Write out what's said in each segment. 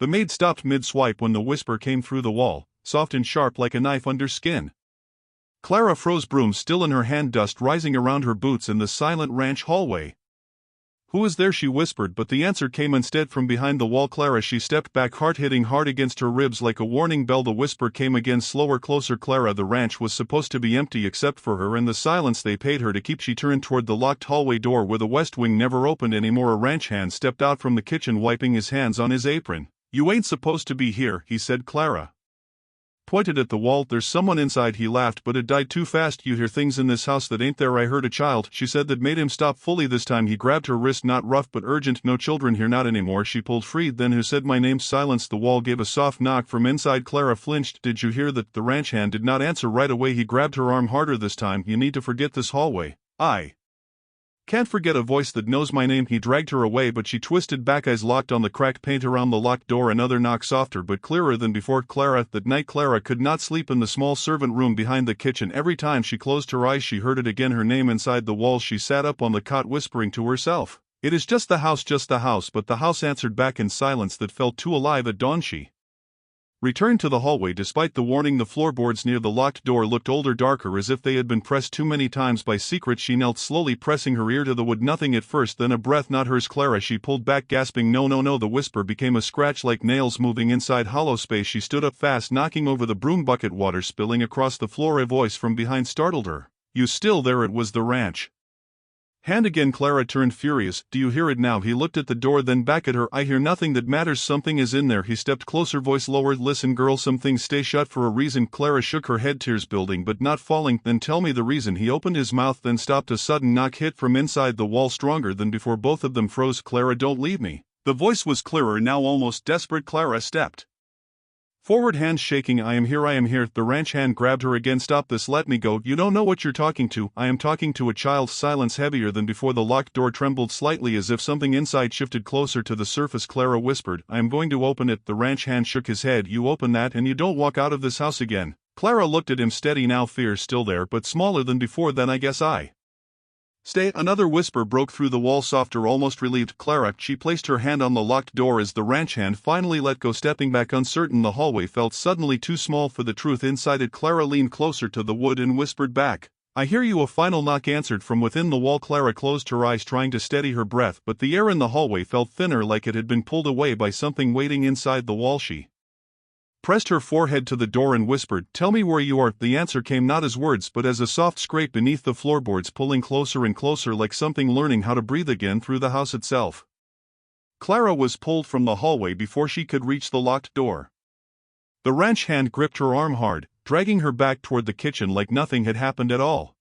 The maid stopped mid-swipe when the whisper came through the wall, soft and sharp like a knife under skin. Clara froze, broom still in her hand, dust rising around her boots in the silent ranch hallway. "Who is there?" she whispered, but the answer came instead from behind the wall. Clara. She stepped back, heart hitting hard against her ribs like a warning bell. The whisper came again, slower, closer. "Clara." The ranch was supposed to be empty except for her and the silence they paid her to keep. She turned toward the locked hallway door where the west wing never opened anymore. A ranch hand stepped out from the kitchen, wiping his hands on his apron. "You ain't supposed to be here," he said. Clara pointed at the wall. "There's someone inside." He laughed, "but it died too fast. You hear things in this house that ain't there." "I heard a child," she said, that made him stop fully. This time he grabbed her wrist, not rough but urgent. "No children here, not anymore." She pulled free. "Then who said my name?" Silence. The wall gave a soft knock from inside. Clara flinched. "Did you hear that?" The ranch hand did not answer right away. He grabbed her arm harder this time. "You need to forget this hallway." "I can't forget a voice that knows my name." He dragged her away, but she twisted back, eyes locked on the cracked paint around the locked door. Another knock, softer but clearer than before. That night Clara could not sleep in the small servant room behind the kitchen. Every time she closed her eyes she heard it again, her name inside the walls. She sat up on the cot, whispering to herself, "It is just the house, just the house." But the house answered back in silence that felt too alive. At dawn she returned to the hallway despite the warning. The floorboards near the locked door looked older, darker, as if they had been pressed too many times by secret. She knelt slowly, pressing her ear to the wood. Nothing at first, then a breath, not hers. "Clara." She pulled back, gasping, "No, no, no." The whisper became a scratch like nails moving inside hollow space. She stood up fast, knocking over the broom bucket, water spilling across the floor. A voice from behind startled her. "You still there?" It was the ranch hand again. Clara turned, furious. "Do you hear it now?" He looked at the door, then back at her. "I hear nothing that matters. Something is in there." He stepped closer, voice lowered. "Listen, girl, some things stay shut for a reason." Clara shook her head, tears building but not falling. "Then tell me the reason." He opened his mouth, then stopped. A sudden knock hit from inside the wall, stronger than before. Both of them froze. "Clara, don't leave me." The voice was clearer, now almost desperate. Clara stepped forward, hands shaking. "I am here, I am here." The ranch hand grabbed her again. "Stop this, let me go." "You don't know what you're talking to." "I am talking to a child." Silence, heavier than before. The locked door trembled slightly as if something inside shifted closer to the surface. Clara whispered, "I am going to open it." The ranch hand shook his head. "You open that and you don't walk out of this house again." Clara looked at him, steady now, fear still there but smaller than before. "Then I guess I stay." Another whisper broke through the wall, softer, almost relieved. "Clara." She placed her hand on the locked door as the ranch hand finally let go, stepping back uncertain. The hallway felt suddenly too small for the truth inside it. Clara leaned closer to the wood and whispered back, "I hear you." A final knock answered from within the wall. Clara closed her eyes, trying to steady her breath, but the air in the hallway felt thinner, like it had been pulled away by something waiting inside the wall. She pressed her forehead to the door and whispered, "Tell me where you are." The answer came not as words but as a soft scrape beneath the floorboards, pulling closer and closer, like something learning how to breathe again through the house itself. Clara was pulled from the hallway before she could reach the locked door. The ranch hand gripped her arm hard, dragging her back toward the kitchen like nothing had happened at all.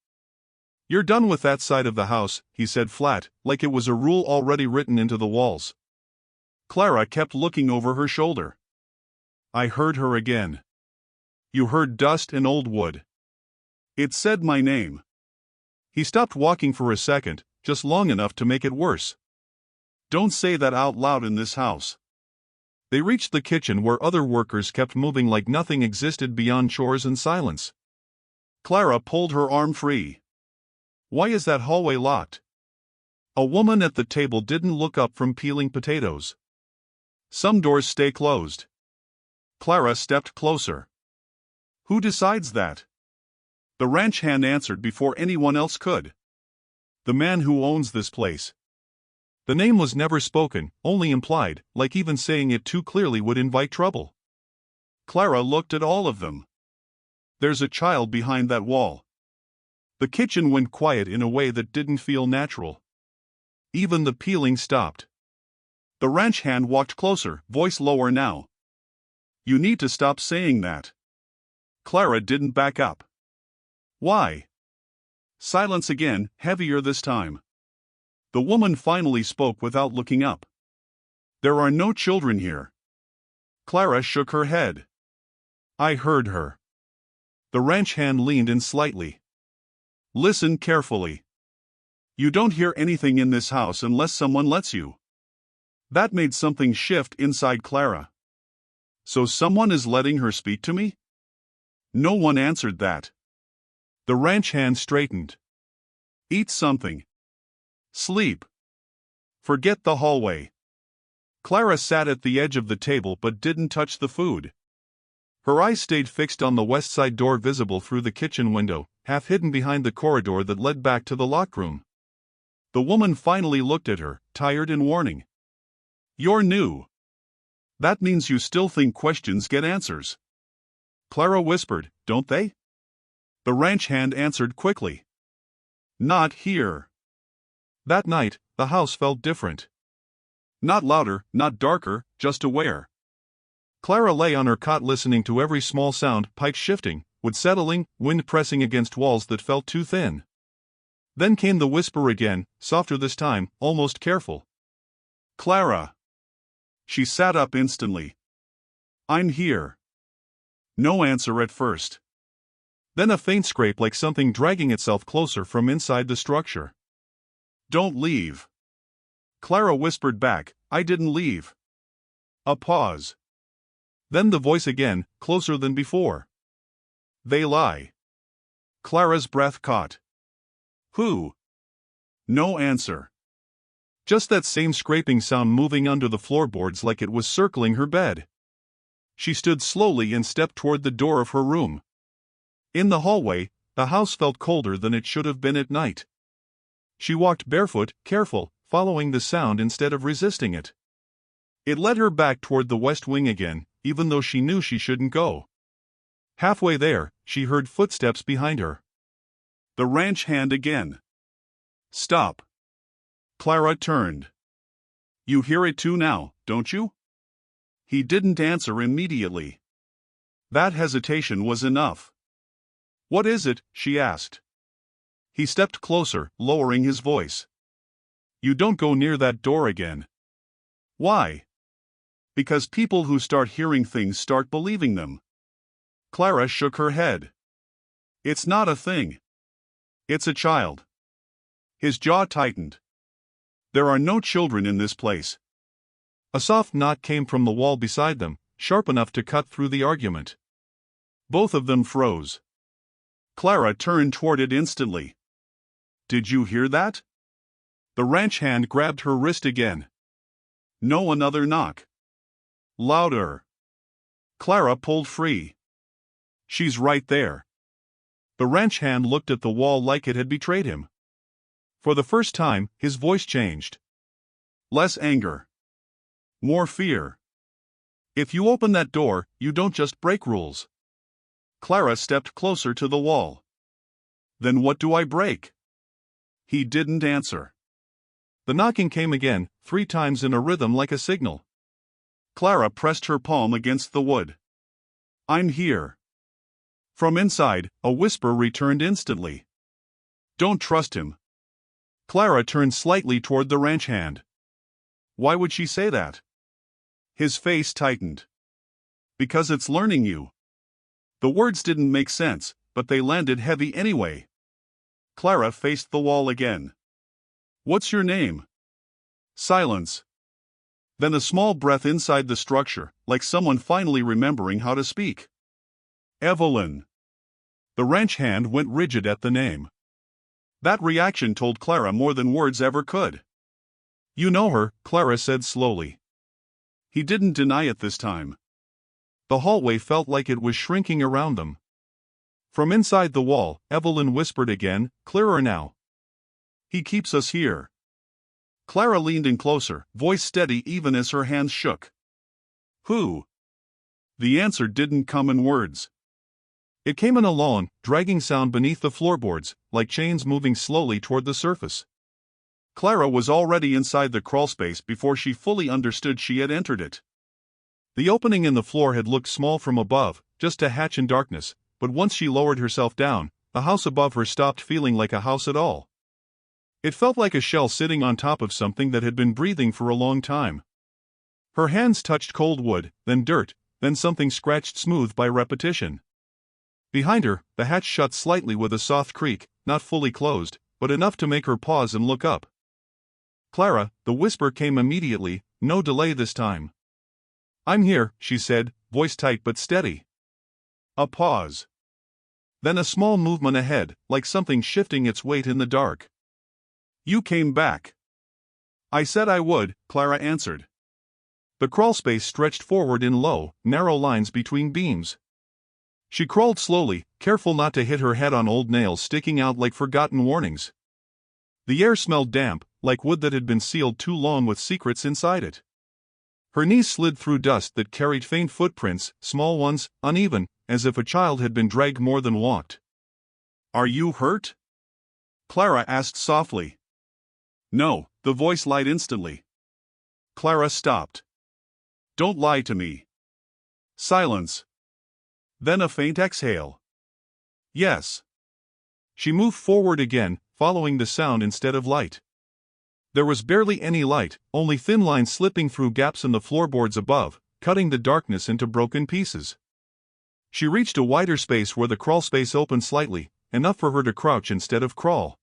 "You're done with that side of the house," he said flat, like it was a rule already written into the walls. Clara kept looking over her shoulder. "I heard her again." "You heard dust and old wood. It said my name." He stopped walking for a second, just long enough to make it worse. "Don't say that out loud in this house." They reached the kitchen where other workers kept moving like nothing existed beyond chores and silence. Clara pulled her arm free. "Why is that hallway locked?" A woman at the table didn't look up from peeling potatoes. "Some doors stay closed." Clara stepped closer. "Who decides that?" The ranch hand answered before anyone else could. "The man who owns this place." The name was never spoken, only implied, like even saying it too clearly would invite trouble. Clara looked at all of them. "There's a child behind that wall." The kitchen went quiet in a way that didn't feel natural. Even the peeling stopped. The ranch hand walked closer, voice lower now. "You need to stop saying that." Clara didn't back up. "Why?" Silence again, heavier this time. The woman finally spoke without looking up. "There are no children here." Clara shook her head. "I heard her." The ranch hand leaned in slightly. "Listen carefully. You don't hear anything in this house unless someone lets you." That made something shift inside Clara. "So someone is letting her speak to me?" No one answered that. The ranch hand straightened. "Eat something. Sleep. Forget the hallway." Clara sat at the edge of the table but didn't touch the food. Her eyes stayed fixed on the west side door visible through the kitchen window, half hidden behind the corridor that led back to the locked room. The woman finally looked at her, tired and warning. "You're new. That means you still think questions get answers." Clara whispered, "Don't they?" The ranch hand answered quickly. "Not here." That night, the house felt different. Not louder, not darker, just aware. Clara lay on her cot listening to every small sound, pipes shifting, wood settling, wind pressing against walls that felt too thin. Then came the whisper again, softer this time, almost careful. "Clara." She sat up instantly. "I'm here." No answer at first. Then a faint scrape like something dragging itself closer from inside the structure. "Don't leave." Clara whispered back, "I didn't leave." A pause. Then the voice again, closer than before. "They lie." Clara's breath caught. "Who?" No answer. Just that same scraping sound moving under the floorboards like it was circling her bed. She stood slowly and stepped toward the door of her room. In the hallway, the house felt colder than it should have been at night. She walked barefoot, careful, following the sound instead of resisting it. It led her back toward the west wing again, even though she knew she shouldn't go. Halfway there, she heard footsteps behind her. The ranch hand again. "Stop." Clara turned. "You hear it too now, don't you?" He didn't answer immediately. That hesitation was enough. "What is it?" she asked. He stepped closer, lowering his voice. "You don't go near that door again." "Why?" "Because people who start hearing things start believing them." Clara shook her head. "It's not a thing. It's a child." His jaw tightened. "There are no children in this place." A soft knock came from the wall beside them, sharp enough to cut through the argument. Both of them froze. Clara turned toward it instantly. "Did you hear that?" The ranch hand grabbed her wrist again. "No, another knock." "Louder." Clara pulled free. "She's right there." The ranch hand looked at the wall like it had betrayed him. For the first time, his voice changed. Less anger. More fear. "If you open that door, you don't just break rules." Clara stepped closer to the wall. "Then what do I break?" He didn't answer. The knocking came again, 3 times in a rhythm like a signal. Clara pressed her palm against the wood. "I'm here." From inside, a whisper returned instantly. "Don't trust him." Clara turned slightly toward the ranch hand. Why would she say that? His face tightened. "Because it's learning you." The words didn't make sense, but they landed heavy anyway. Clara faced the wall again. "What's your name?" Silence. Then a small breath inside the structure, like someone finally remembering how to speak. "Evelyn." The ranch hand went rigid at the name. That reaction told Clara more than words ever could. "You know her," Clara said slowly. He didn't deny it this time. The hallway felt like it was shrinking around them. From inside the wall, Evelyn whispered again, clearer now. "He keeps us here." Clara leaned in closer, voice steady even as her hands shook. "Who?" The answer didn't come in words. It came in a long, dragging sound beneath the floorboards, like chains moving slowly toward the surface. Clara was already inside the crawlspace before she fully understood she had entered it. The opening in the floor had looked small from above, just a hatch in darkness, but once she lowered herself down, the house above her stopped feeling like a house at all. It felt like a shell sitting on top of something that had been breathing for a long time. Her hands touched cold wood, then dirt, then something scratched smooth by repetition. Behind her, the hatch shut slightly with a soft creak, not fully closed, but enough to make her pause and look up. "Clara," the whisper came immediately, no delay this time. "I'm here," she said, voice tight but steady. A pause. Then a small movement ahead, like something shifting its weight in the dark. "You came back." "I said I would," Clara answered. The crawlspace stretched forward in low, narrow lines between beams. She crawled slowly, careful not to hit her head on old nails sticking out like forgotten warnings. The air smelled damp, like wood that had been sealed too long with secrets inside it. Her knees slid through dust that carried faint footprints, small ones, uneven, as if a child had been dragged more than walked. "Are you hurt?" Clara asked softly. "No," the voice lied instantly. Clara stopped. "Don't lie to me." Silence. Then a faint exhale. "Yes." She moved forward again, following the sound instead of light. There was barely any light, only thin lines slipping through gaps in the floorboards above, cutting the darkness into broken pieces. She reached a wider space where the crawlspace opened slightly, enough for her to crouch instead of crawl.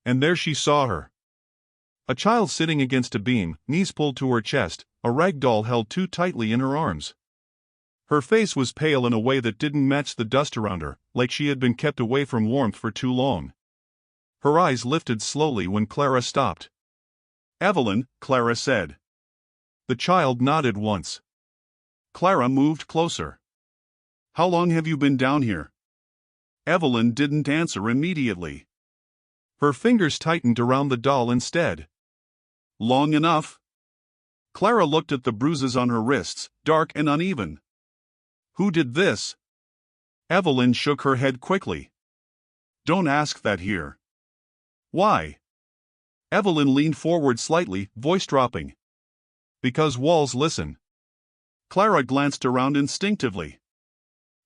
And there she saw her. A child sitting against a beam, knees pulled to her chest, a rag doll held too tightly in her arms. Her face was pale in a way that didn't match the dust around her, like she had been kept away from warmth for too long. Her eyes lifted slowly when Clara stopped. "Evelyn," Clara said. The child nodded once. Clara moved closer. "How long have you been down here?" Evelyn didn't answer immediately. Her fingers tightened around the doll instead. "Long enough." Clara looked at the bruises on her wrists, dark and uneven. "Who did this?" Evelyn shook her head quickly. "Don't ask that here." "Why?" Evelyn leaned forward slightly, voice dropping. "Because walls listen." Clara glanced around instinctively.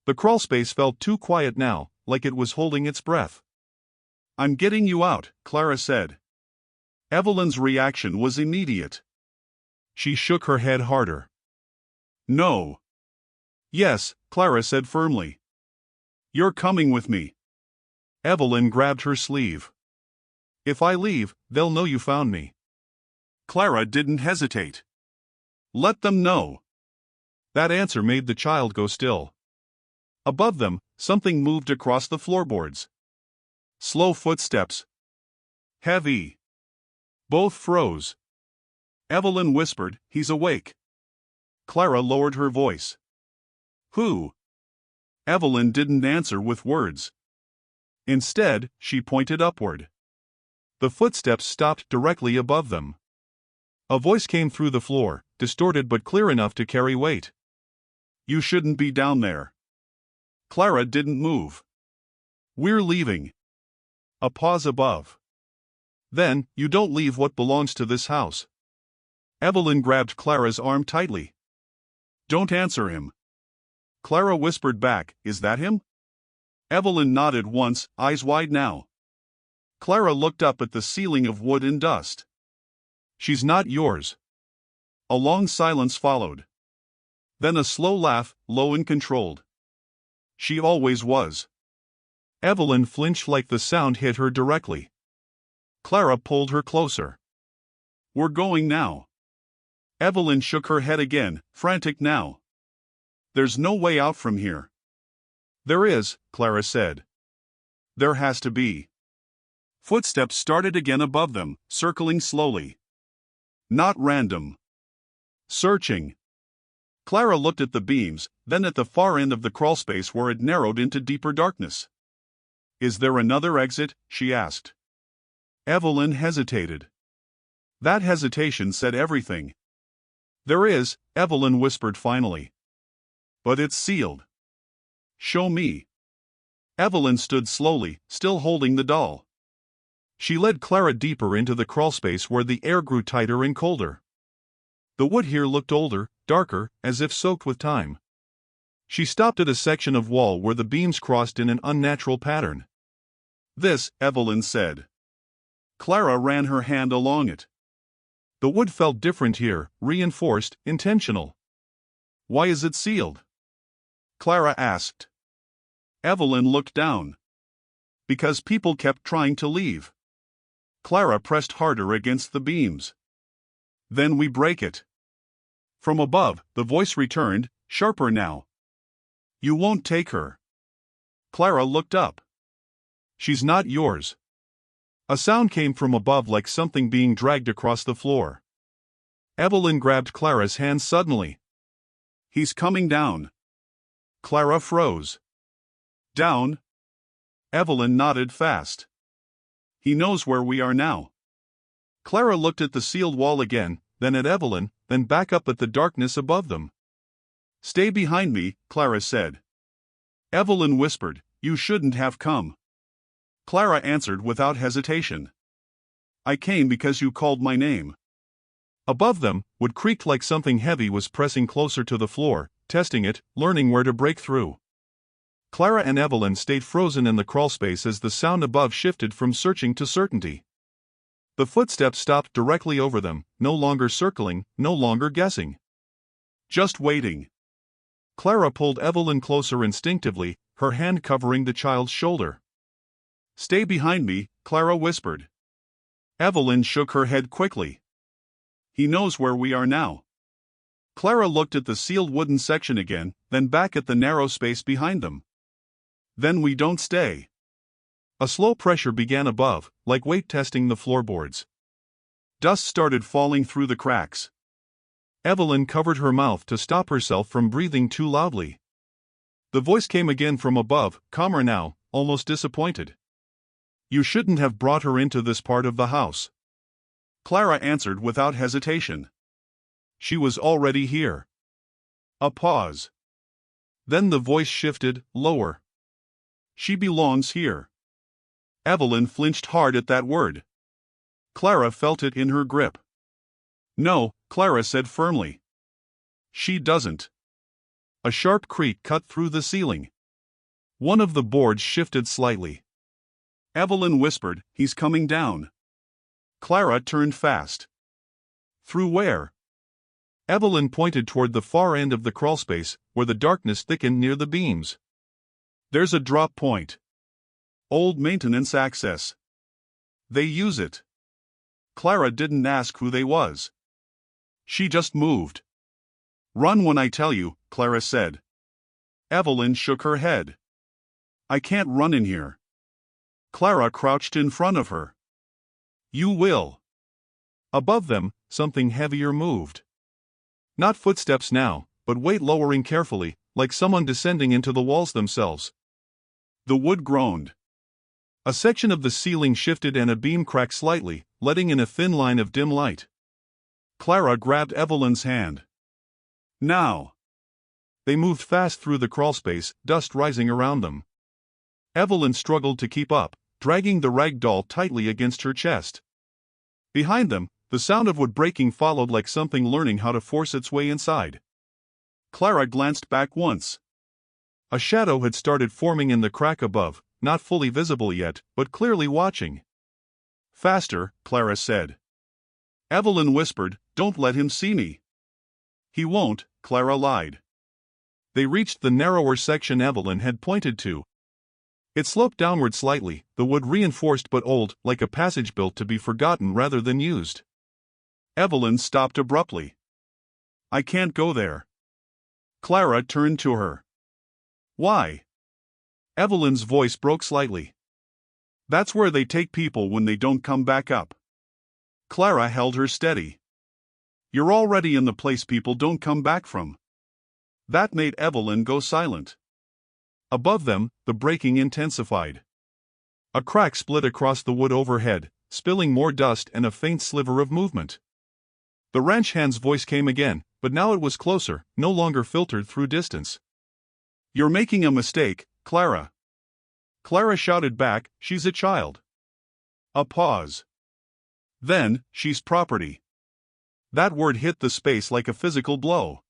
The crawlspace felt too quiet now, like it was holding its breath. "I'm getting you out," Clara said. Evelyn's reaction was immediate. She shook her head harder. "No." "Yes," Clara said firmly. "You're coming with me." Evelyn grabbed her sleeve. "If I leave, they'll know you found me." Clara didn't hesitate. "Let them know." That answer made the child go still. Above them, something moved across the floorboards. Slow footsteps. Heavy. Both froze. Evelyn whispered, "He's awake." Clara lowered her voice. "Who?" Evelyn didn't answer with words. Instead, she pointed upward. The footsteps stopped directly above them. A voice came through the floor, distorted but clear enough to carry weight. "You shouldn't be down there." Clara didn't move. "We're leaving." A pause above. "Then, you don't leave what belongs to this house." Evelyn grabbed Clara's arm tightly. "Don't answer him." Clara whispered back, "Is that him?" Evelyn nodded once, eyes wide now. Clara looked up at the ceiling of wood and dust. "She's not yours." A long silence followed. Then a slow laugh, low and controlled. "She always was." Evelyn flinched like the sound hit her directly. Clara pulled her closer. "We're going now." Evelyn shook her head again, frantic now. "There's no way out from here." "There is," Clara said. "There has to be." Footsteps started again above them, circling slowly. Not random. Searching. Clara looked at the beams, then at the far end of the crawlspace where it narrowed into deeper darkness. "Is there another exit?" she asked. Evelyn hesitated. That hesitation said everything. "There is," Evelyn whispered finally. "But it's sealed." "Show me." Evelyn stood slowly, still holding the doll. She led Clara deeper into the crawlspace where the air grew tighter and colder. The wood here looked older, darker, as if soaked with time. She stopped at a section of wall where the beams crossed in an unnatural pattern. "This," Evelyn said. Clara ran her hand along it. The wood felt different here, reinforced, intentional. "Why is it sealed?" Clara asked. Evelyn looked down. "Because people kept trying to leave." Clara pressed harder against the beams. "Then we break it." From above, the voice returned, sharper now. "You won't take her." Clara looked up. "She's not yours." A sound came from above like something being dragged across the floor. Evelyn grabbed Clara's hand suddenly. "He's coming down." Clara froze. "Down?" Evelyn nodded fast. "He knows where we are now." Clara looked at the sealed wall again, then at Evelyn, then back up at the darkness above them. "Stay behind me," Clara said. Evelyn whispered, "You shouldn't have come." Clara answered without hesitation. "I came because you called my name." Above them, wood creaked like something heavy was pressing closer to the floor, testing it, learning where to break through. Clara and Evelyn stayed frozen in the crawlspace as the sound above shifted from searching to certainty. The footsteps stopped directly over them, no longer circling, no longer guessing. Just waiting. Clara pulled Evelyn closer instinctively, her hand covering the child's shoulder. "Stay behind me," Clara whispered. Evelyn shook her head quickly. "He knows where we are now." Clara looked at the sealed wooden section again, then back at the narrow space behind them. "Then we don't stay." A slow pressure began above, like weight testing the floorboards. Dust started falling through the cracks. Evelyn covered her mouth to stop herself from breathing too loudly. The voice came again from above, calmer now, almost disappointed. "You shouldn't have brought her into this part of the house." Clara answered without hesitation. "She was already here." A pause. Then the voice shifted, lower. "She belongs here." Evelyn flinched hard at that word. Clara felt it in her grip. "No," Clara said firmly. "She doesn't." A sharp creak cut through the ceiling. One of the boards shifted slightly. Evelyn whispered, "He's coming down." Clara turned fast. "Through where?" Evelyn pointed toward the far end of the crawlspace, where the darkness thickened near the beams. "There's a drop point. Old maintenance access. They use it." Clara didn't ask who they was. She just moved. "Run when I tell you," Clara said. Evelyn shook her head. "I can't run in here." Clara crouched in front of her. "You will." Above them, something heavier moved. Not footsteps now, but weight lowering carefully, like someone descending into the walls themselves. The wood groaned. A section of the ceiling shifted and a beam cracked slightly, letting in a thin line of dim light. Clara grabbed Evelyn's hand. "Now." They moved fast through the crawlspace, dust rising around them. Evelyn struggled to keep up, dragging the rag doll tightly against her chest. Behind them, the sound of wood breaking followed like something learning how to force its way inside. Clara glanced back once. A shadow had started forming in the crack above, not fully visible yet, but clearly watching. "Faster," Clara said. Evelyn whispered, "Don't let him see me." "He won't," Clara lied. They reached the narrower section Evelyn had pointed to. It sloped downward slightly, the wood reinforced but old, like a passage built to be forgotten rather than used. Evelyn stopped abruptly. "I can't go there." Clara turned to her. "Why?" Evelyn's voice broke slightly. "That's where they take people when they don't come back up." Clara held her steady. "You're already in the place people don't come back from." That made Evelyn go silent. Above them, the breaking intensified. A crack split across the wood overhead, spilling more dust and a faint sliver of movement. The ranch hand's voice came again, but now it was closer, no longer filtered through distance. "You're making a mistake, Clara." Clara shouted back, "She's a child." A pause. Then, "She's property." That word hit the space like a physical blow.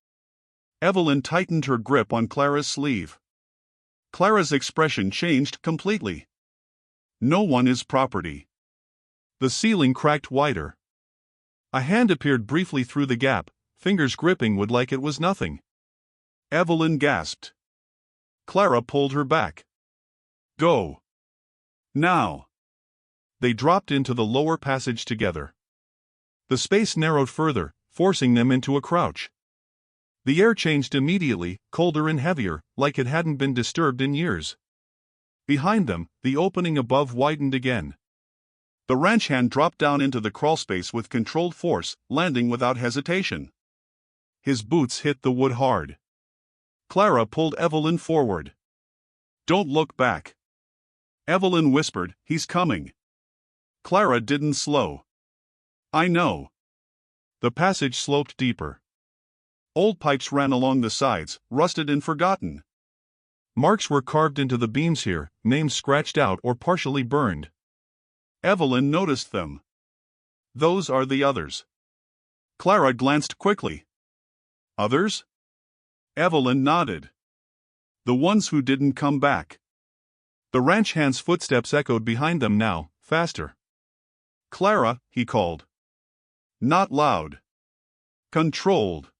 Evelyn tightened her grip on Clara's sleeve. Clara's expression changed completely. "No one is property." The ceiling cracked wider. A hand appeared briefly through the gap, fingers gripping wood like it was nothing. Evelyn gasped. Clara pulled her back. "Go. Now." They dropped into the lower passage together. The space narrowed further, forcing them into a crouch. The air changed immediately, colder and heavier, like it hadn't been disturbed in years. Behind them, the opening above widened again. The ranch hand dropped down into the crawlspace with controlled force, landing without hesitation. His boots hit the wood hard. Clara pulled Evelyn forward. "Don't look back." Evelyn whispered, "He's coming." Clara didn't slow. "I know." The passage sloped deeper. Old pipes ran along the sides, rusted and forgotten. Marks were carved into the beams here, names scratched out or partially burned. Evelyn noticed them. "Those are the others." Clara glanced quickly. "Others?" Evelyn nodded. "The ones who didn't come back." The ranch hand's footsteps echoed behind them now, faster. "Clara," he called. Not loud. Controlled.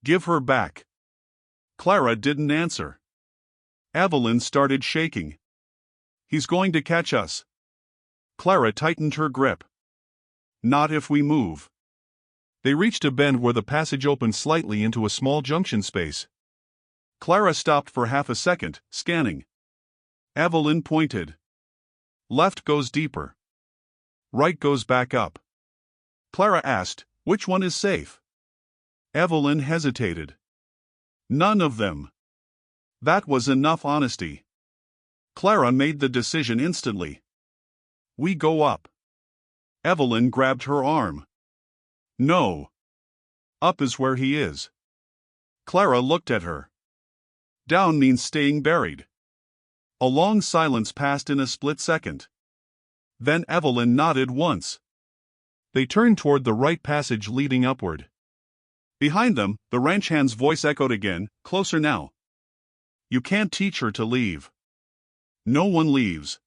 "Give her back." Clara didn't answer. Evelyn started shaking. "He's going to catch us." Clara tightened her grip. "Not if we move." They reached a bend where the passage opened slightly into a small junction space. Clara stopped for half a second, scanning. Evelyn pointed. "Left goes deeper. Right goes back up." Clara asked, "Which one is safe?" Evelyn hesitated. "None of them." That was enough honesty. Clara made the decision instantly. "We go up." Evelyn grabbed her arm. "No. Up is where he is." Clara looked at her. "Down means staying buried." A long silence passed in a split second. Then Evelyn nodded once. They turned toward the right passage leading upward. Behind them, the ranch hand's voice echoed again, closer now. "You can't teach her to leave." "No one leaves."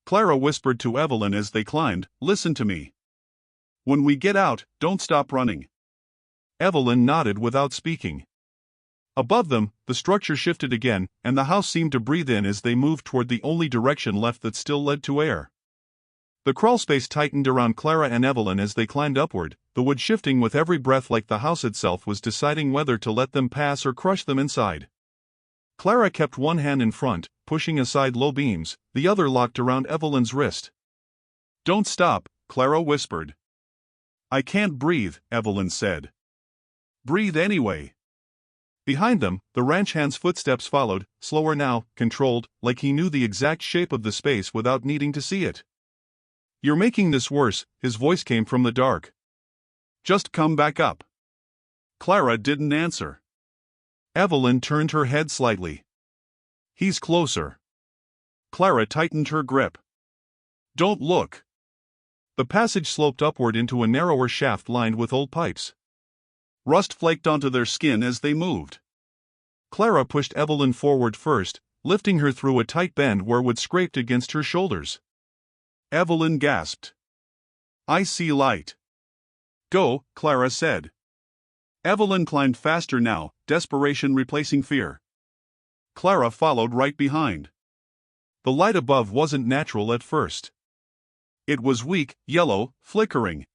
Clara whispered to Evelyn as they climbed, "Listen to me. When we get out, don't stop running." Evelyn nodded without speaking. Above them, the structure shifted again, and the house seemed to breathe in as they moved toward the only direction left that still led to air. The crawlspace tightened around Clara and Evelyn as they climbed upward, the wood shifting with every breath like the house itself was deciding whether to let them pass or crush them inside. Clara kept one hand in front, pushing aside low beams, the other locked around Evelyn's wrist. "Don't stop," Clara whispered. "I can't breathe," Evelyn said. "Breathe anyway." Behind them, the ranch hand's footsteps followed, slower now, controlled, like he knew the exact shape of the space without needing to see it. "You're making this worse," his voice came from the dark. "Just come back up." Clara didn't answer. Evelyn turned her head slightly. "He's closer." Clara tightened her grip. "Don't look." The passage sloped upward into a narrower shaft lined with old pipes. Rust flaked onto their skin as they moved. Clara pushed Evelyn forward first, lifting her through a tight bend where wood scraped against her shoulders. Evelyn gasped. "I see light." "Go," Clara said. Evelyn climbed faster now, desperation replacing fear. Clara followed right behind. The light above wasn't natural at first. It was weak, yellow, flickering.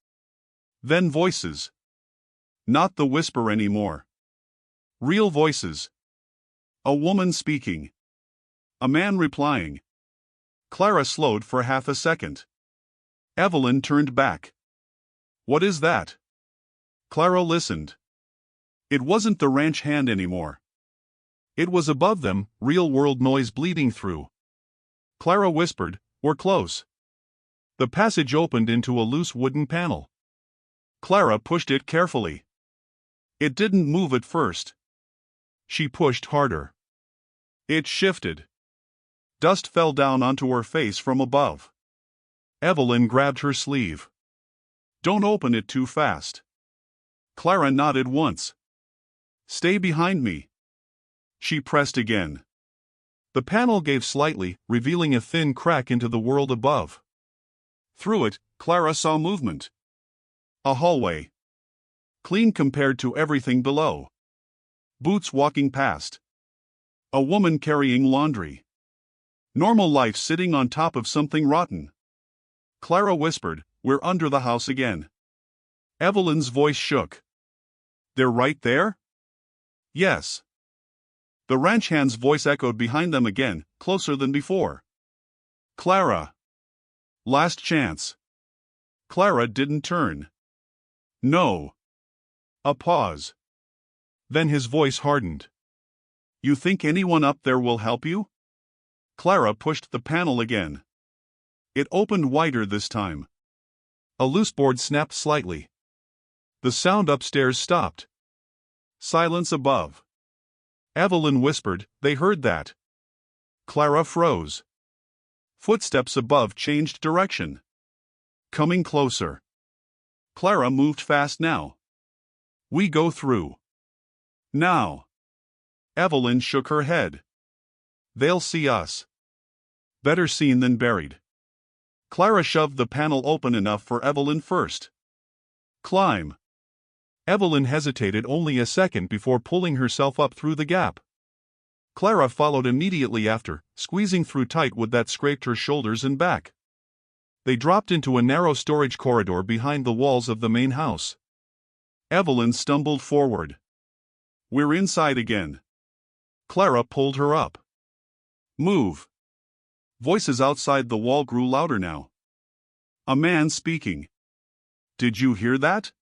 Then voices. Not the whisper anymore. Real voices. A woman speaking. A man replying. Clara slowed for half a second. Evelyn turned back. "What is that?" Clara listened. It wasn't the ranch hand anymore. It was above them, real-world noise bleeding through. Clara whispered, "We're close." The passage opened into a loose wooden panel. Clara pushed it carefully. It didn't move at first. She pushed harder. It shifted. Dust fell down onto her face from above. Evelyn grabbed her sleeve. "Don't open it too fast." Clara nodded once. "Stay behind me." She pressed again. The panel gave slightly, revealing a thin crack into the world above. Through it, Clara saw movement. A hallway. Clean compared to everything below. Boots walking past. A woman carrying laundry. Normal life sitting on top of something rotten. Clara whispered, "We're under the house again." Evelyn's voice shook. "They're right there?" "Yes." The ranch hand's voice echoed behind them again, closer than before. "Clara." Last chance. Clara didn't turn. No. A pause. Then his voice hardened. You think anyone up there will help you? Clara pushed the panel again. It opened wider this time. A loose board snapped slightly. The sound upstairs stopped. Silence above. Evelyn whispered, they heard that. Clara froze. Footsteps above changed direction. Coming closer. Clara moved fast now. We go through. Now. Evelyn shook her head. They'll see us. Better seen than buried. Clara shoved the panel open enough for Evelyn first. Climb. Evelyn hesitated only a second before pulling herself up through the gap. Clara followed immediately after, squeezing through tight wood that scraped her shoulders and back. They dropped into a narrow storage corridor behind the walls of the main house. Evelyn stumbled forward. We're inside again. Clara pulled her up. Move. Voices outside the wall grew louder now. A man speaking. Did you hear that?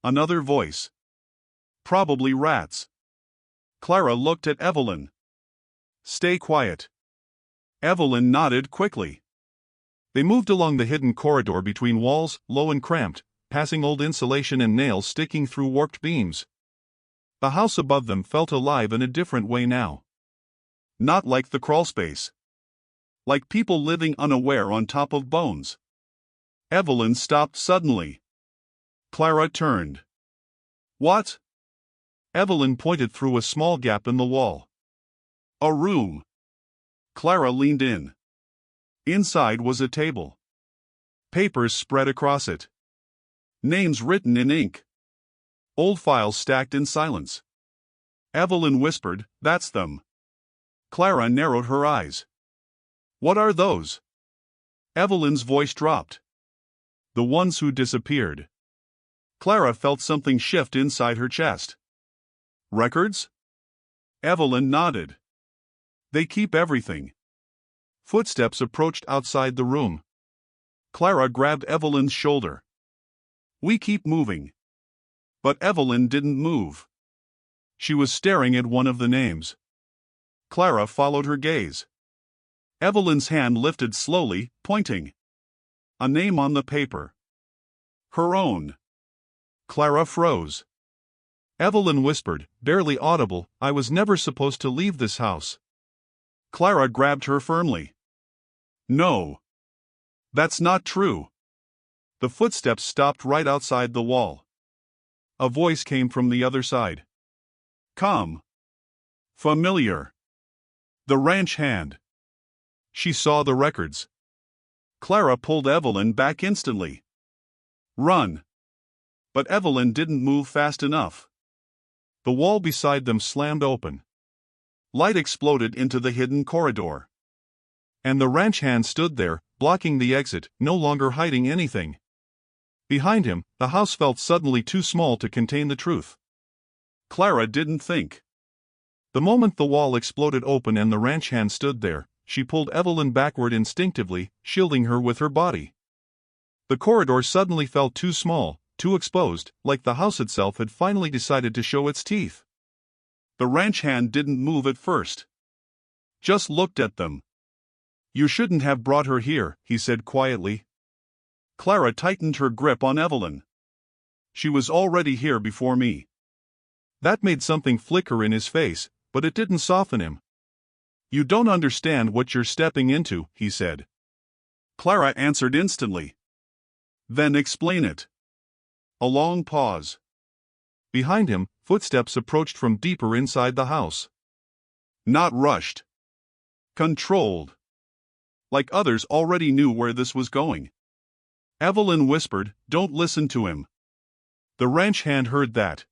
Another voice. Probably rats. Clara looked at Evelyn. Stay quiet. Evelyn nodded quickly. They moved along the hidden corridor between walls, low and cramped, passing old insulation and nails sticking through warped beams. The house above them felt alive in a different way now. Not like the crawlspace. Like people living unaware on top of bones. Evelyn stopped suddenly. Clara turned. What? Evelyn pointed through a small gap in the wall. A room. Clara leaned in. Inside was a table. Papers spread across it. Names written in ink. Old files stacked in silence. Evelyn whispered, That's them. Clara narrowed her eyes. What are those? Evelyn's voice dropped. The ones who disappeared. Clara felt something shift inside her chest. Records? Evelyn nodded. They keep everything. Footsteps approached outside the room. Clara grabbed Evelyn's shoulder. We keep moving. But Evelyn didn't move. She was staring at one of the names. Clara followed her gaze. Evelyn's hand lifted slowly, pointing. A name on the paper. Her own. Clara froze. Evelyn whispered, barely audible, I was never supposed to leave this house. Clara grabbed her firmly. No. That's not true. The footsteps stopped right outside the wall. A voice came from the other side. Come. Familiar. The ranch hand. She saw the records. Clara pulled Evelyn back instantly. Run. But Evelyn didn't move fast enough. The wall beside them slammed open. Light exploded into the hidden corridor. And the ranch hand stood there, blocking the exit, no longer hiding anything. Behind him, the house felt suddenly too small to contain the truth. Clara didn't think. The moment the wall exploded open and the ranch hand stood there, she pulled Evelyn backward instinctively, shielding her with her body. The corridor suddenly felt too small, too exposed, like the house itself had finally decided to show its teeth. The ranch hand didn't move at first. Just looked at them. You shouldn't have brought her here, he said quietly. Clara tightened her grip on Evelyn. She was already here before me. That made something flicker in his face, but it didn't soften him. You don't understand what you're stepping into, he said. Clara answered instantly. Then explain it. A long pause. Behind him, footsteps approached from deeper inside the house. Not rushed. Controlled. Like others already knew where this was going. Evelyn whispered, Don't listen to him. The ranch hand heard that.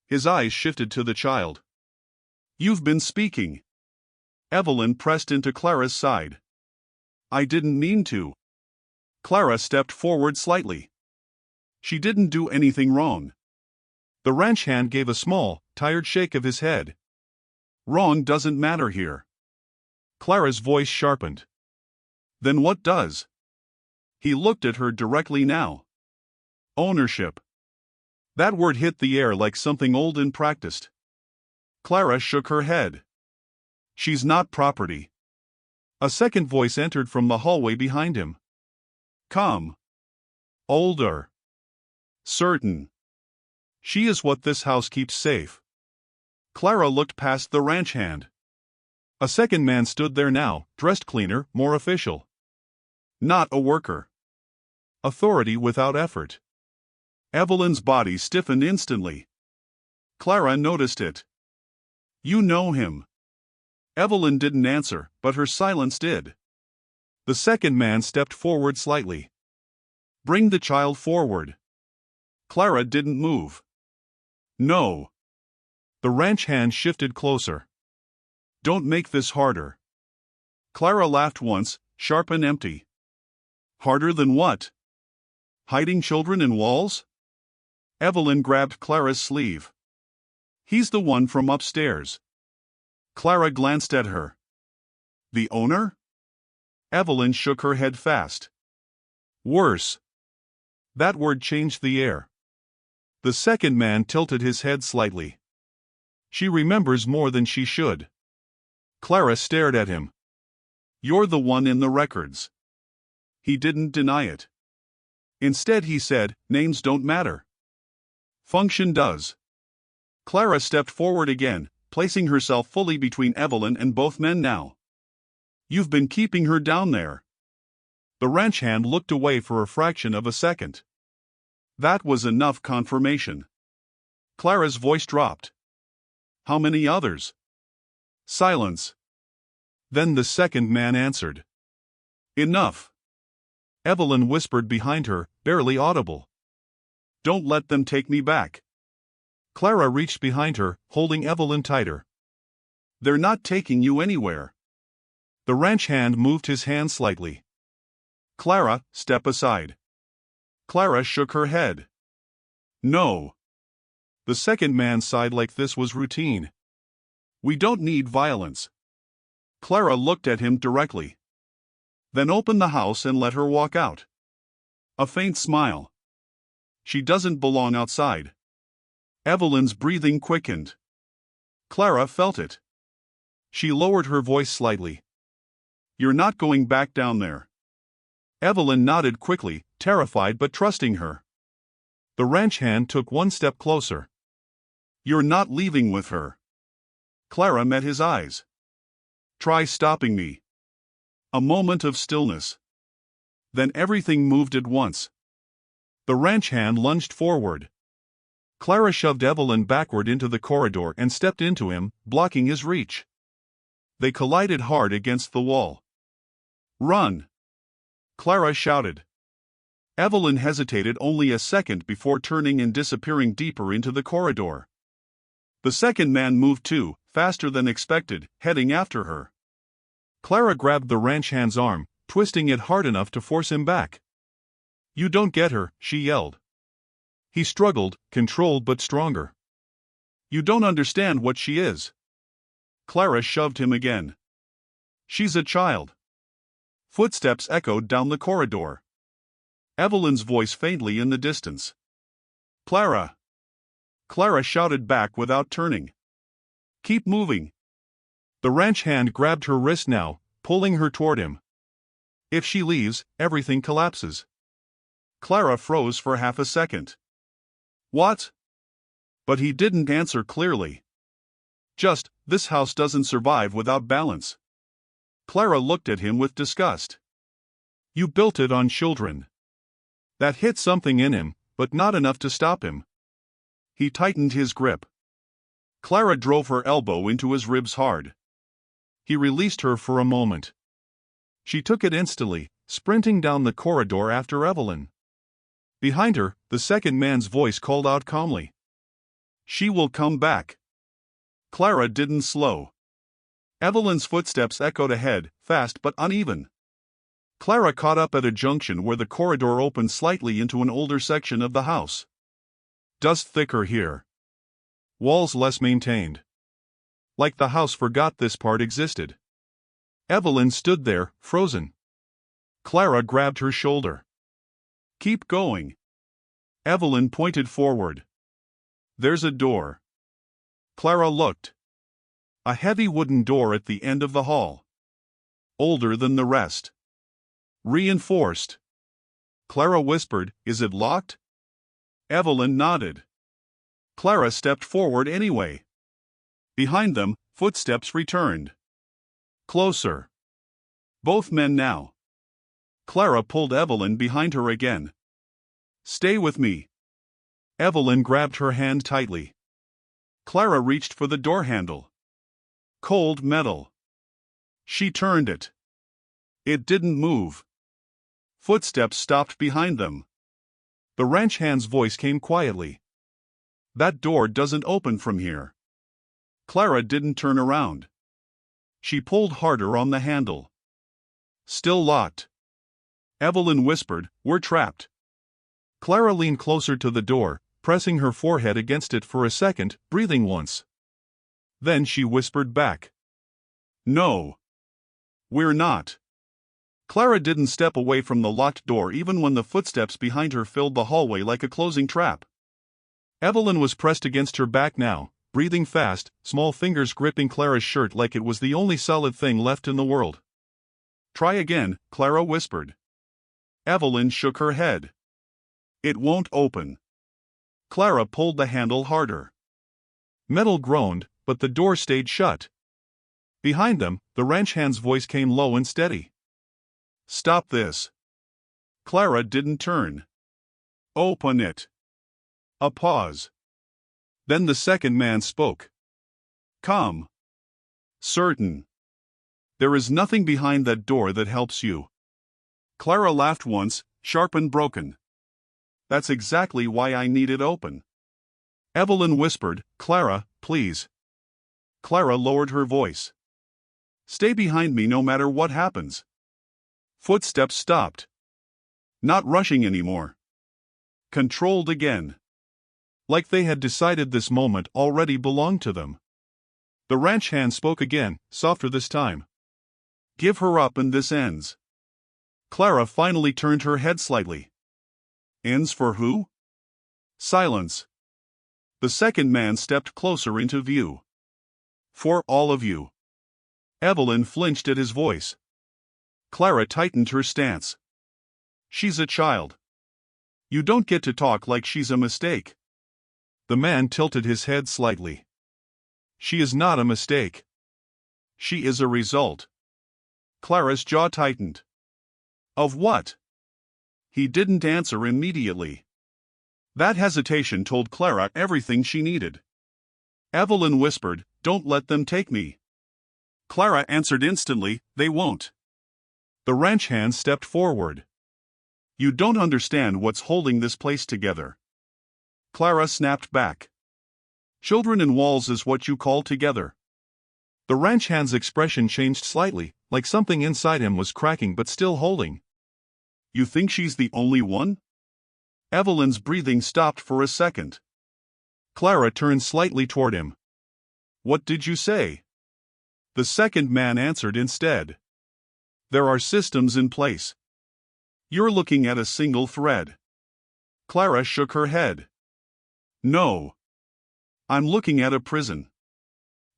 His eyes shifted to the child. You've been speaking. Evelyn pressed into Clara's side. I didn't mean to. Clara stepped forward slightly. She didn't do anything wrong. The ranch hand gave a small, tired shake of his head. Wrong doesn't matter here. Clara's voice sharpened. Then what does? He looked at her directly now. Ownership. That word hit the air like something old and practiced. Clara shook her head. She's not property. A second voice entered from the hallway behind him. Calm. Older. Certain. She is what this house keeps safe. Clara looked past the ranch hand. A second man stood there now, dressed cleaner, more official. Not a worker. Authority without effort. Evelyn's body stiffened instantly. Clara noticed it. You know him. Evelyn didn't answer, but her silence did. The second man stepped forward slightly. Bring the child forward. Clara didn't move. No. The ranch hand shifted closer. Don't make this harder. Clara laughed once, sharp and empty. Harder than what? Hiding children in walls? Evelyn grabbed Clara's sleeve. He's the one from upstairs. Clara glanced at her. The owner? Evelyn shook her head fast. Worse. That word changed the air. The second man tilted his head slightly. She remembers more than she should. Clara stared at him. You're the one in the records. He didn't deny it. Instead he said, names don't matter. Function does. Clara stepped forward again, placing herself fully between Evelyn and both men now. You've been keeping her down there. The ranch hand looked away for a fraction of a second. That was enough confirmation. Clara's voice dropped. How many others? Silence. Then the second man answered. Enough. Evelyn whispered behind her, barely audible. Don't let them take me back. Clara reached behind her, holding Evelyn tighter. They're not taking you anywhere. The ranch hand moved his hand slightly. Clara, step aside. Clara shook her head. No. The second man sighed like this was routine. We don't need violence. Clara looked at him directly. Then open the house and let her walk out. A faint smile. She doesn't belong outside. Evelyn's breathing quickened. Clara felt it. She lowered her voice slightly. You're not going back down there. Evelyn nodded quickly, terrified but trusting her. The ranch hand took one step closer. You're not leaving with her. Clara met his eyes. Try stopping me. A moment of stillness. Then everything moved at once. The ranch hand lunged forward. Clara shoved Evelyn backward into the corridor and stepped into him, blocking his reach. They collided hard against the wall. Run! Clara shouted. Evelyn hesitated only a second before turning and disappearing deeper into the corridor. The second man moved too, faster than expected, heading after her. Clara grabbed the ranch hand's arm, twisting it hard enough to force him back. You don't get her, she yelled. He struggled, controlled but stronger. You don't understand what she is. Clara shoved him again. She's a child. Footsteps echoed down the corridor. Evelyn's voice faintly in the distance. Clara! Clara shouted back without turning. Keep moving. The ranch hand grabbed her wrist now, pulling her toward him. If she leaves, everything collapses. Clara froze for half a second. What? But he didn't answer clearly. Just, this house doesn't survive without balance. Clara looked at him with disgust. You built it on children. That hit something in him, but not enough to stop him. He tightened his grip. Clara drove her elbow into his ribs hard. He released her for a moment. She took it instantly, sprinting down the corridor after Evelyn. Behind her, the second man's voice called out calmly. She will come back. Clara didn't slow. Evelyn's footsteps echoed ahead, fast but uneven. Clara caught up at a junction where the corridor opened slightly into an older section of the house. Dust thicker here. Walls less maintained. Like the house forgot this part existed. Evelyn stood there, frozen. Clara grabbed her shoulder. Keep going. Evelyn pointed forward. There's a door. Clara looked. A heavy wooden door at the end of the hall. Older than the rest. Reinforced. Clara whispered, "Is it locked?" Evelyn nodded. Clara stepped forward anyway. Behind them, footsteps returned. Closer. Both men now. Clara pulled Evelyn behind her again. "Stay with me." Evelyn grabbed her hand tightly. Clara reached for the door handle. Cold metal. She turned it. It didn't move. Footsteps stopped behind them. The ranch hand's voice came quietly. "That door doesn't open from here." Clara didn't turn around. She pulled harder on the handle. Still locked. Evelyn whispered, "We're trapped." Clara leaned closer to the door, pressing her forehead against it for a second, breathing once. Then she whispered back, "No. We're not." Clara didn't step away from the locked door even when the footsteps behind her filled the hallway like a closing trap. Evelyn was pressed against her back now, breathing fast, small fingers gripping Clara's shirt like it was the only solid thing left in the world. "Try again," Clara whispered. Evelyn shook her head. "It won't open." Clara pulled the handle harder. Metal groaned, but the door stayed shut. Behind them, the ranch hand's voice came low and steady. "Stop this." Clara didn't turn. "Open it." A pause. Then the second man spoke. "Come." "Certain. There is nothing behind that door that helps you." Clara laughed once, sharp and broken. "That's exactly why I need it open." Evelyn whispered, "Clara, please." Clara lowered her voice. "Stay behind me no matter what happens." Footsteps stopped. Not rushing anymore. Controlled again. Like they had decided this moment already belonged to them. The ranch hand spoke again, softer this time. "Give her up and this ends." Clara finally turned her head slightly. "Ends for who?" Silence. The second man stepped closer into view. "For all of you." Evelyn flinched at his voice. Clara tightened her stance. "She's a child. You don't get to talk like she's a mistake." The man tilted his head slightly. "She is not a mistake. She is a result." Clara's jaw tightened. "Of what?" He didn't answer immediately. That hesitation told Clara everything she needed. Evelyn whispered, "Don't let them take me." Clara answered instantly, "They won't." The ranch hand stepped forward. "You don't understand what's holding this place together." Clara snapped back. "Children and walls is what you call together." The ranch hand's expression changed slightly, like something inside him was cracking but still holding. "You think she's the only one?" Evelyn's breathing stopped for a second. Clara turned slightly toward him. "What did you say?" The second man answered instead. "There are systems in place. You're looking at a single thread." Clara shook her head. "No. I'm looking at a prison."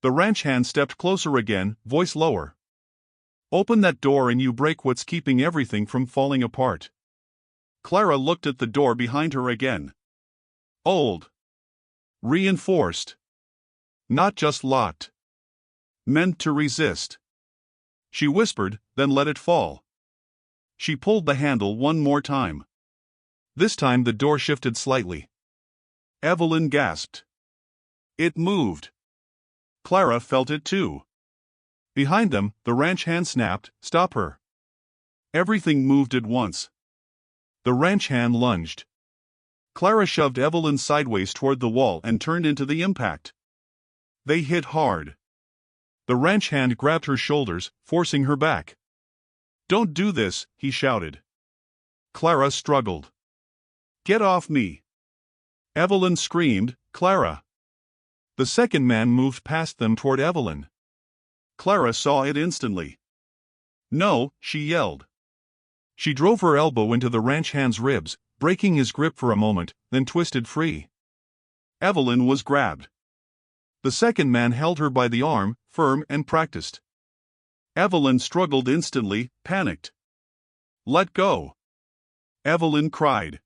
The ranch hand stepped closer again, voice lower. "Open that door and you break what's keeping everything from falling apart." Clara looked at the door behind her again. Old. Reinforced. Not just locked. Meant to resist. She whispered, then let it fall. She pulled the handle one more time. This time the door shifted slightly. Evelyn gasped. It moved. Clara felt it too. Behind them, the ranch hand snapped, "Stop her." Everything moved at once. The ranch hand lunged. Clara shoved Evelyn sideways toward the wall and turned into the impact. They hit hard. The ranch hand grabbed her shoulders, forcing her back. "Don't do this," he shouted. Clara struggled. "Get off me." Evelyn screamed, "Clara." The second man moved past them toward Evelyn. Clara saw it instantly. "No," she yelled. She drove her elbow into the ranch hand's ribs, breaking his grip for a moment, then twisted free. Evelyn was grabbed. The second man held her by the arm, firm and practiced. Evelyn struggled instantly, panicked. "Let go!" Evelyn cried.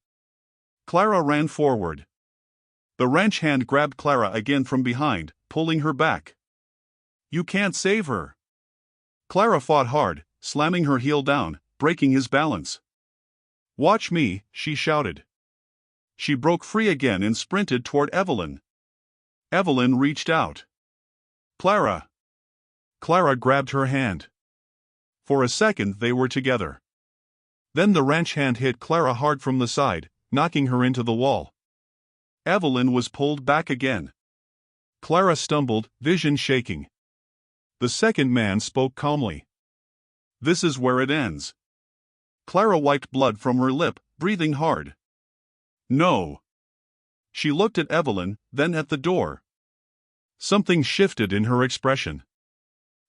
Clara ran forward. The ranch hand grabbed Clara again from behind, pulling her back. "You can't save her!" Clara fought hard, slamming her heel down, breaking his balance. "Watch me," she shouted. She broke free again and sprinted toward Evelyn. Evelyn reached out. "Clara!" Clara grabbed her hand. For a second they were together. Then the ranch hand hit Clara hard from the side, knocking her into the wall. Evelyn was pulled back again. Clara stumbled, vision shaking. The second man spoke calmly. "This is where it ends." Clara wiped blood from her lip, breathing hard. "No." She looked at Evelyn, then at the door. Something shifted in her expression.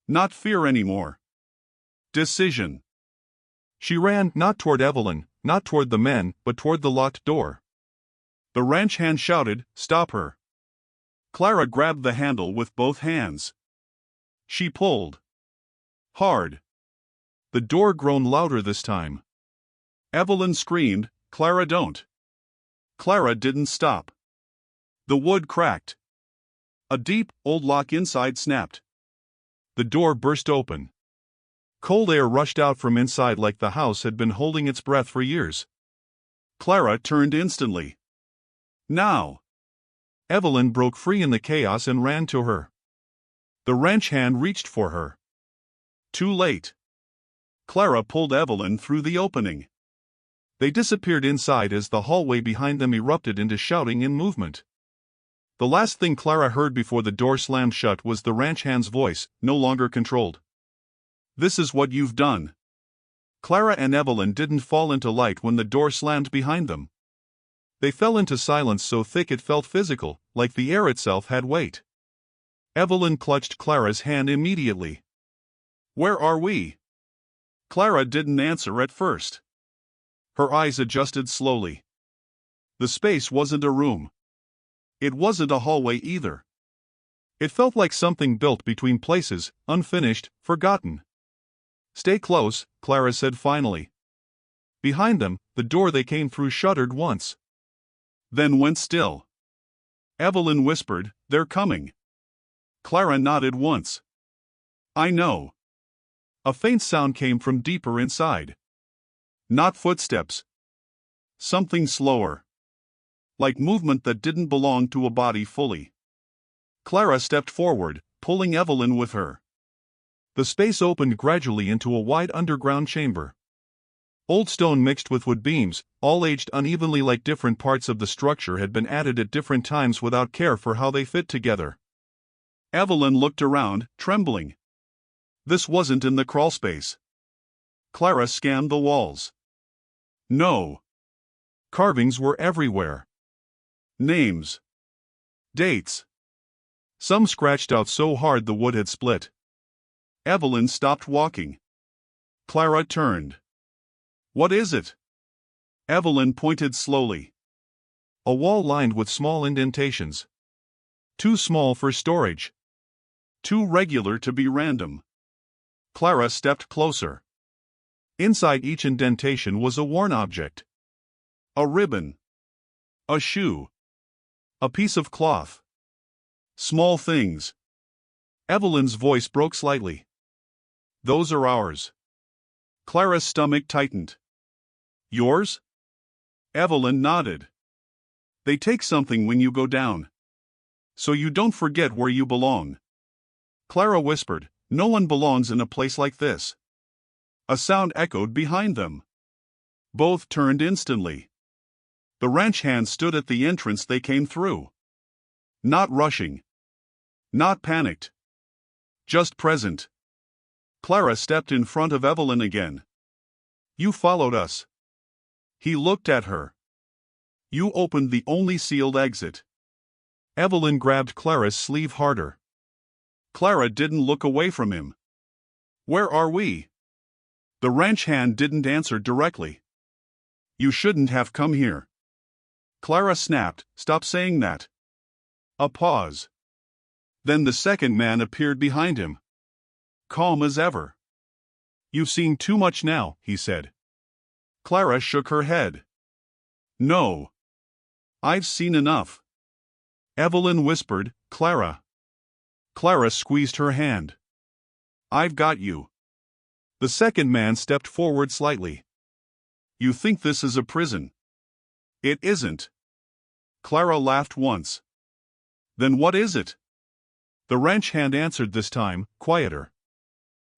Not fear anymore. Decision. She ran, not toward Evelyn, not toward the men, but toward the locked door. The ranch hand shouted, "Stop her." Clara grabbed the handle with both hands. She pulled. Hard. The door groaned louder this time. Evelyn screamed, "Clara, don't." Clara didn't stop. The wood cracked. A deep, old lock inside snapped. The door burst open. Cold air rushed out from inside like the house had been holding its breath for years. Clara turned instantly. "Now!" Evelyn broke free in the chaos and ran to her. The ranch hand reached for her. Too late. Clara pulled Evelyn through the opening. They disappeared inside as the hallway behind them erupted into shouting and movement. The last thing Clara heard before the door slammed shut was the ranch hand's voice, no longer controlled. "This is what you've done." Clara and Evelyn didn't fall into light when the door slammed behind them. They fell into silence so thick it felt physical, like the air itself had weight. Evelyn clutched Clara's hand immediately. "Where are we?" Clara didn't answer at first. Her eyes adjusted slowly. The space wasn't a room. It wasn't a hallway either. It felt like something built between places, unfinished, forgotten. "Stay close," Clara said finally. Behind them, the door they came through shuddered once. Then went still. Evelyn whispered, "They're coming." Clara nodded once. "I know." A faint sound came from deeper inside. Not footsteps. Something slower. Like movement that didn't belong to a body fully. Clara stepped forward, pulling Evelyn with her. The space opened gradually into a wide underground chamber. Old stone mixed with wood beams, all aged unevenly like different parts of the structure had been added at different times without care for how they fit together. Evelyn looked around, trembling. This wasn't in the crawlspace. Clara scanned the walls. No. Carvings were everywhere. Names. Dates. Some scratched out so hard the wood had split. Evelyn stopped walking. Clara turned. "What is it?" Evelyn pointed slowly. A wall lined with small indentations. Too small for storage. Too regular to be random. Clara stepped closer. Inside each indentation was a worn object. A ribbon. A shoe. A piece of cloth. Small things. Evelyn's voice broke slightly. "Those are ours." Clara's stomach tightened. "Yours?" Evelyn nodded. "They take something when you go down. So you don't forget where you belong." Clara whispered, "No one belongs in a place like this." A sound echoed behind them. Both turned instantly. The ranch hand stood at the entrance they came through. Not rushing. Not panicked. Just present. Clara stepped in front of Evelyn again. "You followed us." He looked at her. "You opened the only sealed exit." Evelyn grabbed Clara's sleeve harder. Clara didn't look away from him. "Where are we?" The ranch hand didn't answer directly. You shouldn't have come here. Clara snapped, "Stop saying that." A pause. Then the second man appeared behind him. Calm as ever. "You've seen too much now," he said. Clara shook her head. "No. I've seen enough." Evelyn whispered, "Clara." Clara squeezed her hand. "I've got you." The second man stepped forward slightly. "You think this is a prison?" "It isn't." Clara laughed once. "Then what is it?" The ranch hand answered this time, quieter.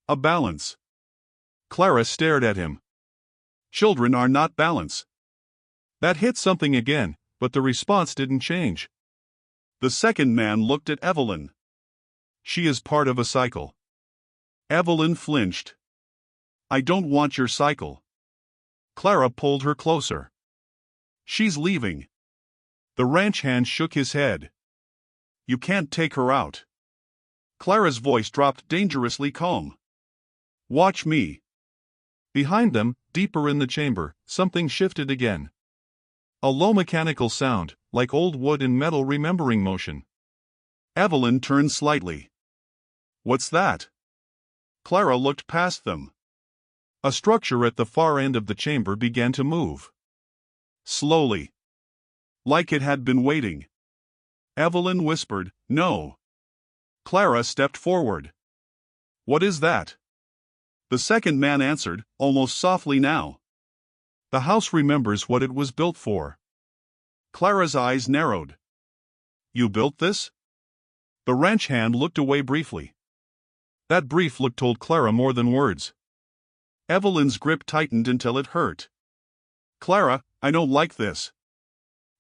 "A balance." Clara stared at him. "Children are not balance." That hit something again, but the response didn't change. The second man looked at Evelyn. "She is part of a cycle." Evelyn flinched. "I don't want your cycle." Clara pulled her closer. "She's leaving." The ranch hand shook his head. "You can't take her out." Clara's voice dropped dangerously calm. "Watch me." Behind them, deeper in the chamber, something shifted again. A low mechanical sound, like old wood and metal remembering motion. Evelyn turned slightly. "What's that?" Clara looked past them. A structure at the far end of the chamber began to move. Slowly. Like it had been waiting. Evelyn whispered, "No." Clara stepped forward. "What is that?" The second man answered, almost softly now. "The house remembers what it was built for." Clara's eyes narrowed. "You built this?" The ranch hand looked away briefly. That brief look told Clara more than words. Evelyn's grip tightened until it hurt. "Clara, I don't like this."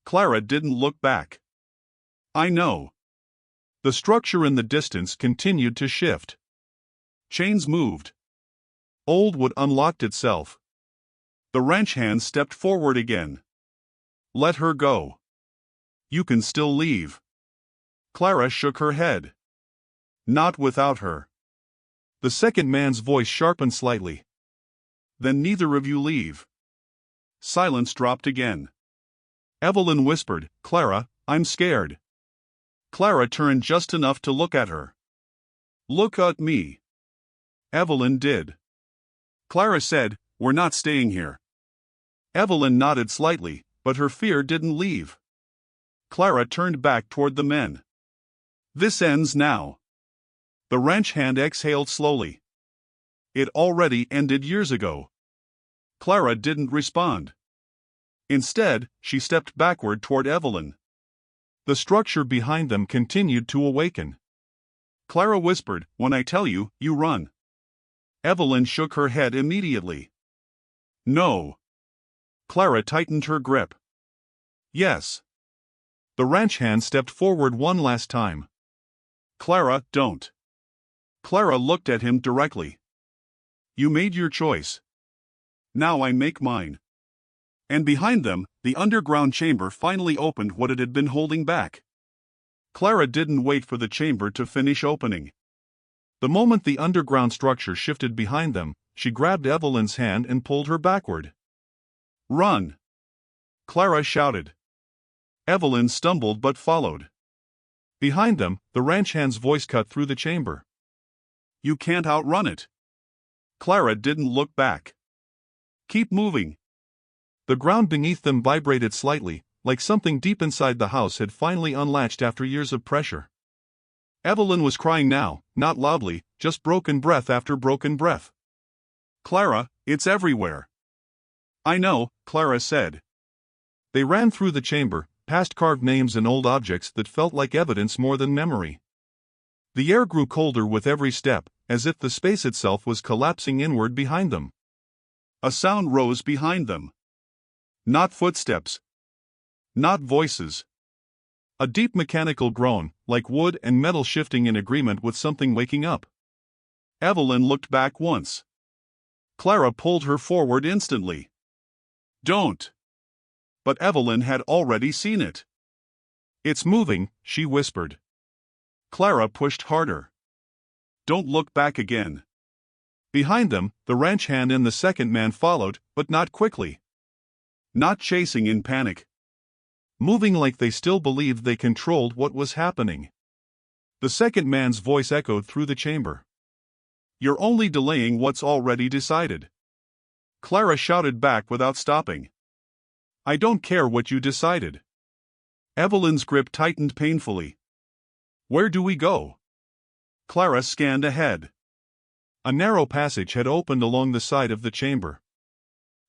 Clara didn't look back. "I know." The structure in the distance continued to shift. Chains moved. Old wood unlocked itself. The ranch hand stepped forward again. "Let her go. You can still leave." Clara shook her head. "Not without her." The second man's voice sharpened slightly. "Then neither of you leave." Silence dropped again. Evelyn whispered, "Clara, I'm scared." Clara turned just enough to look at her. "Look at me." Evelyn did. Clara said, "We're not staying here." Evelyn nodded slightly, but her fear didn't leave. Clara turned back toward the men. "This ends now." The ranch hand exhaled slowly. It already ended years ago. Clara didn't respond. Instead, she stepped backward toward Evelyn. The structure behind them continued to awaken. Clara whispered, "When I tell you, you run." Evelyn shook her head immediately. "No." Clara tightened her grip. "Yes." The ranch hand stepped forward one last time. "Clara, don't." Clara looked at him directly. "You made your choice. Now I make mine." And behind them, the underground chamber finally opened what it had been holding back. Clara didn't wait for the chamber to finish opening. The moment the underground structure shifted behind them, she grabbed Evelyn's hand and pulled her backward. "Run!" Clara shouted. Evelyn stumbled but followed. Behind them, the ranch hand's voice cut through the chamber. "You can't outrun it." Clara didn't look back. "Keep moving." The ground beneath them vibrated slightly, like something deep inside the house had finally unlatched after years of pressure. Evelyn was crying now, not loudly, just broken breath after broken breath. "Clara, it's everywhere." "I know," Clara said. They ran through the chamber, past carved names and old objects that felt like evidence more than memory. The air grew colder with every step, as if the space itself was collapsing inward behind them. A sound rose behind them. Not footsteps. Not voices. A deep mechanical groan, like wood and metal shifting in agreement with something waking up. Evelyn looked back once. Clara pulled her forward instantly. "Don't." But Evelyn had already seen it. "It's moving," she whispered. Clara pushed harder. "Don't look back again." Behind them, the ranch hand and the second man followed, but not quickly. not chasing in panic. Moving like they still believed they controlled what was happening. The second man's voice echoed through the chamber. "You're only delaying what's already decided." Clara shouted back without stopping. "I don't care what you decided." Evelyn's grip tightened painfully. "Where do we go?" Clara scanned ahead. A narrow passage had opened along the side of the chamber.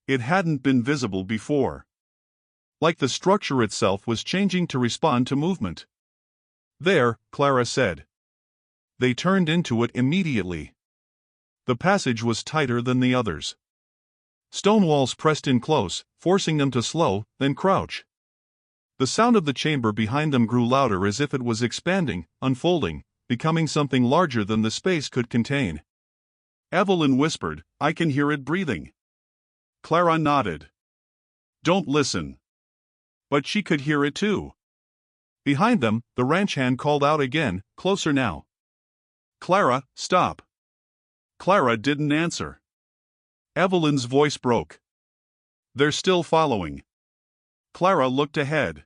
It hadn't been visible before. Like the structure itself was changing to respond to movement. "There," Clara said. They turned into it immediately. The passage was tighter than the others. Stone walls pressed in close, forcing them to slow, then crouch. The sound of the chamber behind them grew louder as if it was expanding, unfolding, becoming something larger than the space could contain. Evelyn whispered, "I can hear it breathing." Clara nodded. "Don't listen." But she could hear it too. Behind them, the ranch hand called out again, closer now. "Clara, stop." Clara didn't answer. Evelyn's voice broke. "They're still following." Clara looked ahead.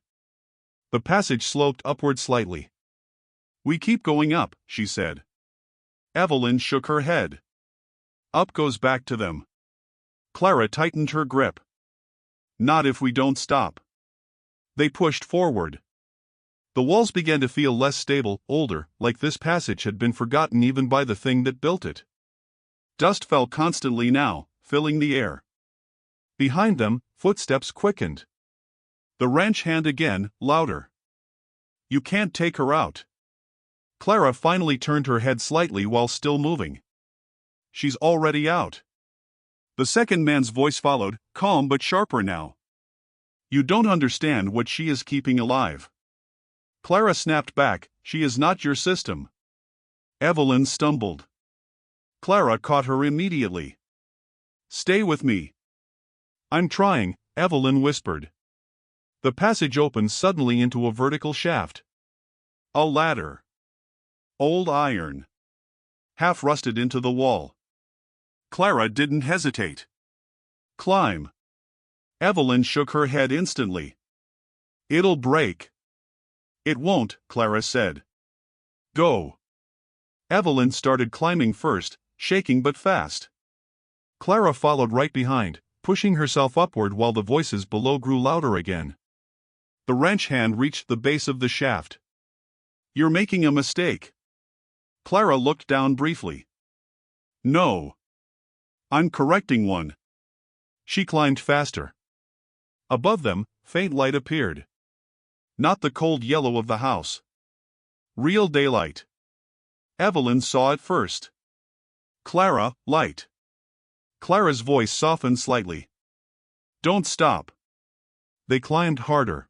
The passage sloped upward slightly. "We keep going up," she said. Evelyn shook her head. "Up goes back to them." Clara tightened her grip. "Not if we don't stop." They pushed forward. The walls began to feel less stable, older, like this passage had been forgotten even by the thing that built it. Dust fell constantly now, filling the air. Behind them, footsteps quickened. The ranch hand again, louder. "You can't take her out." Clara finally turned her head slightly while still moving. "She's already out." The second man's voice followed, calm but sharper now. "You don't understand what she is keeping alive." Clara snapped back, "She is not your system." Evelyn stumbled. Clara caught her immediately. "Stay with me." "I'm trying," Evelyn whispered. The passage opened suddenly into a vertical shaft. A ladder. Old iron. Half rusted into the wall. Clara didn't hesitate. "Climb." Evelyn shook her head instantly. "It'll break." "It won't," Clara said. "Go." Evelyn started climbing first, shaking but fast. Clara followed right behind, pushing herself upward while the voices below grew louder again. The ranch hand reached the base of the shaft. "You're making a mistake." Clara looked down briefly. "No. I'm correcting one." She climbed faster. Above them, faint light appeared. Not the cold yellow of the house. Real daylight. Evelyn saw it first. "Clara, light." Clara's voice softened slightly. "Don't stop." They climbed harder.